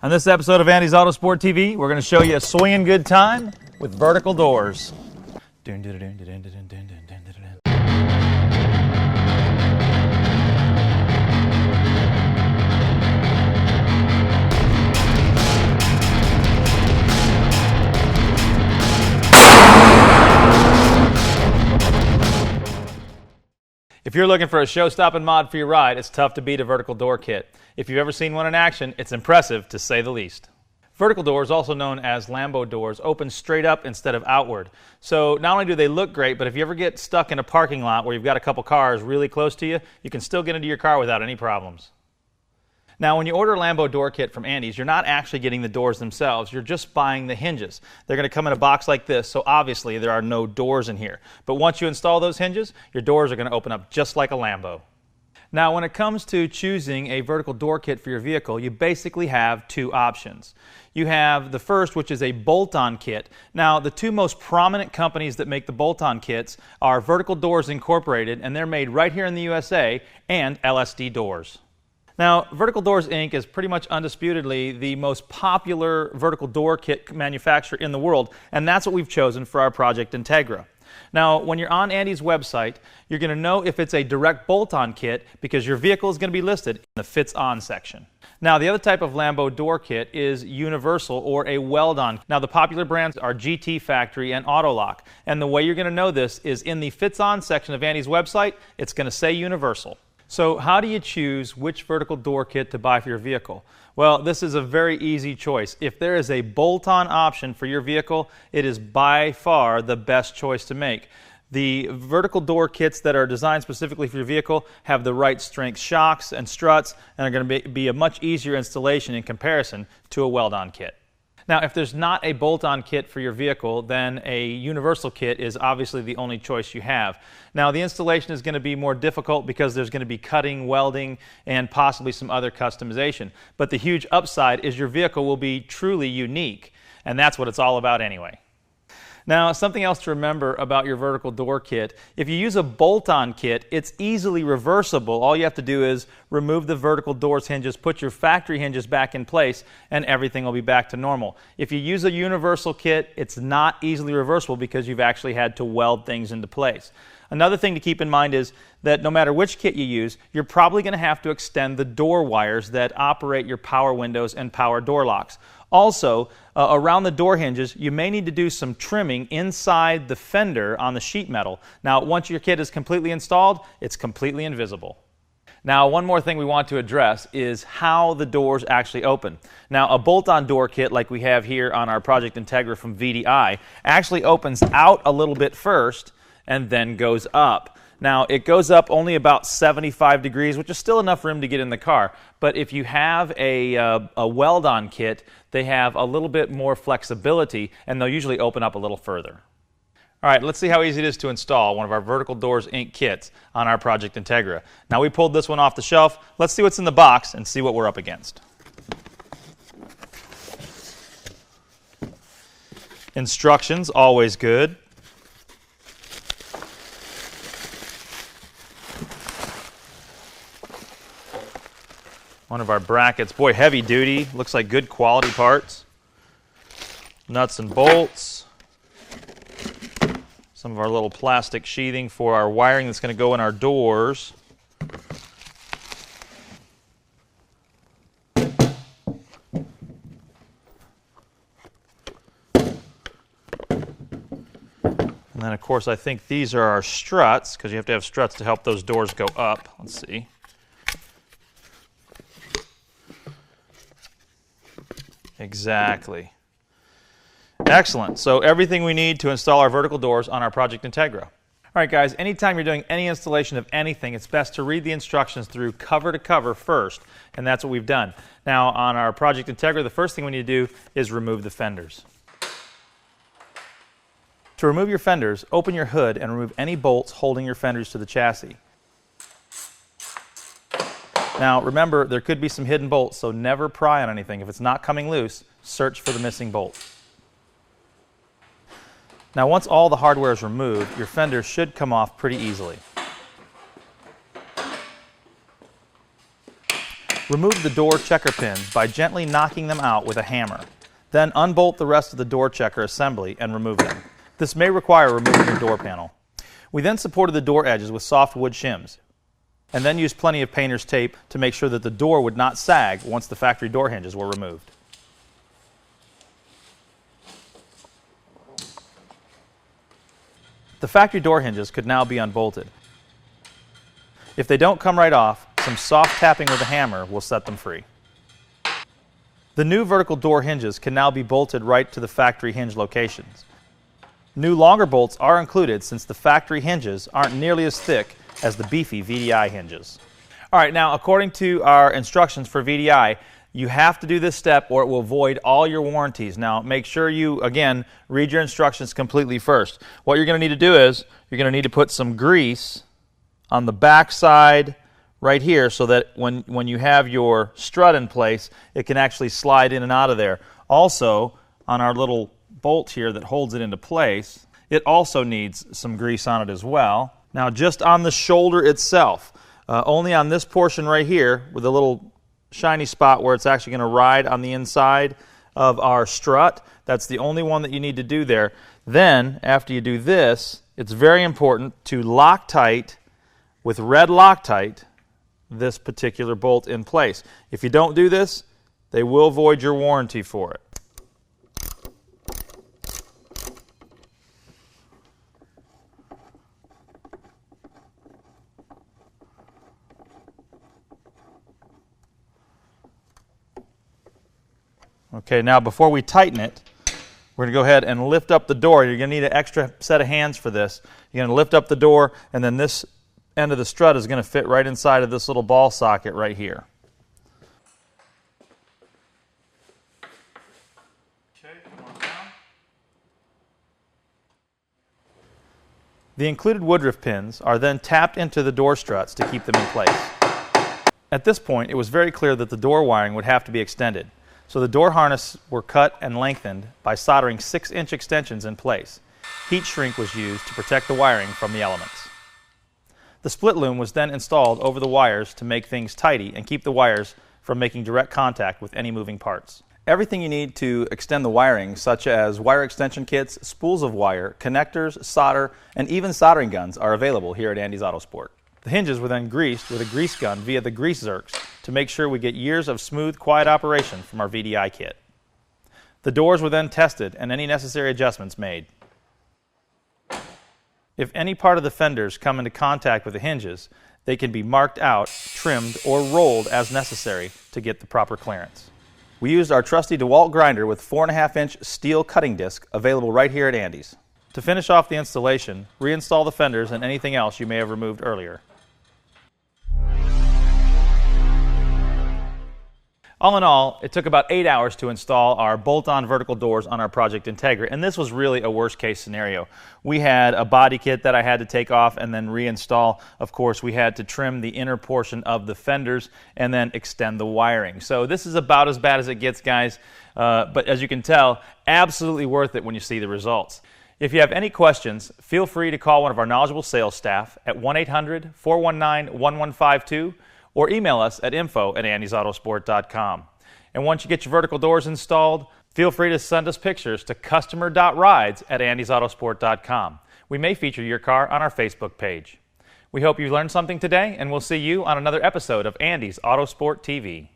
On this episode of Andy's Autosport TV, we're going to show you a swinging good time with vertical doors. If you're looking for a show-stopping mod for your ride, it's tough to beat a vertical door kit. If you've ever seen one in action, it's impressive to say the least. Vertical doors, also known as Lambo doors, open straight up instead of outward. So not only do they look great, but if you ever get stuck in a parking lot where you've got a couple cars really close to you, you can still get into your car without any problems. Now, when you order a Lambo Door Kit from Andy's, you're not actually getting the doors themselves. You're just buying the hinges. They're going to come in a box like this, so obviously there are no doors in here. But once you install those hinges, your doors are going to open up just like a Lambo. Now, when it comes to choosing a vertical door kit for your vehicle, you basically have two options. You have the first, which is a bolt-on kit. Now, the two most prominent companies that make the bolt-on kits are Vertical Doors Incorporated, and they're made right here in the USA, and LSD Doors. Now, Vertical Doors Inc. is pretty much undisputedly the most popular vertical door kit manufacturer in the world, and that's what we've chosen for our Project Integra. Now, when you're on Andy's website, you're going to know if it's a direct bolt-on kit because your vehicle is going to be listed in the Fits On section. Now, the other type of Lambo door kit is universal or a weld-on. Now, the popular brands are GT Factory and Autolock, and the way you're going to know this is in the Fits On section of Andy's website, it's going to say universal. So how do you choose which vertical door kit to buy for your vehicle? Well, this is a very easy choice. If there is a bolt-on option for your vehicle, it is by far the best choice to make. The vertical door kits that are designed specifically for your vehicle have the right strength shocks and struts and are going to be a much easier installation in comparison to a weld-on kit. Now, if there's not a bolt-on kit for your vehicle, then a universal kit is obviously the only choice you have. Now, the installation is going to be more difficult because there's going to be cutting, welding, and possibly some other customization. But the huge upside is your vehicle will be truly unique, and that's what it's all about anyway. Now, something else to remember about your vertical door kit, if you use a bolt-on kit, it's easily reversible. All you have to do is remove the vertical doors hinges, put your factory hinges back in place, and everything will be back to normal. If you use a universal kit, it's not easily reversible because you've actually had to weld things into place. Another thing to keep in mind is that no matter which kit you use, you're probably going to have to extend the door wires that operate your power windows and power door locks. Also, around the door hinges, you may need to do some trimming inside the fender on the sheet metal. Now, once your kit is completely installed, it's completely invisible. Now, one more thing we want to address is how the doors actually open. Now, a bolt-on door kit like we have here on our Project Integra from VDI actually opens out a little bit first and then goes up. Now, it goes up only about 75 degrees, which is still enough room to get in the car. But if you have a weld-on kit, they have a little bit more flexibility, and they'll usually open up a little further. All right, let's see how easy it is to install one of our Vertical Doors Inc. kits on our Project Integra. Now, we pulled this one off the shelf. Let's see what's in the box and see what we're up against. Instructions, always good. One of our brackets, boy, heavy duty, looks like good quality parts. Nuts and bolts. Some of our little plastic sheathing for our wiring that's going to go in our doors. And then, of course, I think these are our struts, because you have to have struts to help those doors go up. Let's see. Exactly. Excellent. So everything we need to install our vertical doors on our Project Integra. All right, guys, anytime you're doing any installation of anything, it's best to read the instructions through cover to cover first, and that's what we've done. Now, on our Project Integra, the first thing we need to do is remove the fenders. To remove your fenders, open your hood and remove any bolts holding your fenders to the chassis. Now, remember, there could be some hidden bolts, so never pry on anything. If it's not coming loose, search for the missing bolt. Now, once all the hardware is removed, your fenders should come off pretty easily. Remove the door checker pins by gently knocking them out with a hammer. Then unbolt the rest of the door checker assembly and remove them. This may require removing the door panel. We then supported the door edges with soft wood shims, and then used plenty of painter's tape to make sure that the door would not sag once the factory door hinges were removed. The factory door hinges could now be unbolted. If they don't come right off, some soft tapping with a hammer will set them free. The new vertical door hinges can now be bolted right to the factory hinge locations. New longer bolts are included since the factory hinges aren't nearly as thick as the beefy VDI hinges. All right, now according to our instructions for VDI, you have to do this step or it will void all your warranties. Now make sure you, again, read your instructions completely first. What you're going to need to do is, you're going to need to put some grease on the back side right here so that when you have your strut in place, it can actually slide in and out of there. Also, on our little bolt here that holds it into place, it also needs some grease on it as well. Now just on the shoulder itself, only on this portion right here with a little shiny spot where it's actually going to ride on the inside of our strut, that's the only one that you need to do there. Then, after you do this, it's very important to Loctite with red Loctite this particular bolt in place. If you don't do this, they will void your warranty for it. Okay, now before we tighten it, we're going to go ahead and lift up the door. You're going to need an extra set of hands for this. You're going to lift up the door, and then this end of the strut is going to fit right inside of this little ball socket right here. Okay, come on down. The included woodruff pins are then tapped into the door struts to keep them in place. At this point, it was very clear that the door wiring would have to be extended. So the door harness were cut and lengthened by soldering 6-inch extensions in place. Heat shrink was used to protect the wiring from the elements. The split loom was then installed over the wires to make things tidy and keep the wires from making direct contact with any moving parts. Everything you need to extend the wiring, such as wire extension kits, spools of wire, connectors, solder, and even soldering guns are available here at Andy's Autosport. The hinges were then greased with a grease gun via the grease zerks to make sure we get years of smooth, quiet operation from our VDI kit. The doors were then tested and any necessary adjustments made. If any part of the fenders come into contact with the hinges, they can be marked out, trimmed, or rolled as necessary to get the proper clearance. We used our trusty DeWalt grinder with 4.5-inch steel cutting disc available right here at Andy's. To finish off the installation, reinstall the fenders and anything else you may have removed earlier. All in all, it took about 8 hours to install our bolt-on vertical doors on our Project Integra, and this was really a worst-case scenario. We had a body kit that I had to take off and then reinstall. Of course, we had to trim the inner portion of the fenders and then extend the wiring. So this is about as bad as it gets, guys, but as you can tell, absolutely worth it when you see the results. If you have any questions, feel free to call one of our knowledgeable sales staff at 1-800-419-1152 or email us at info@andysautosport.com. And once you get your vertical doors installed, feel free to send us pictures to customer.rides@andysautosport.com. We may feature your car on our Facebook page. We hope you learned something today, and we'll see you on another episode of Andy's Autosport TV.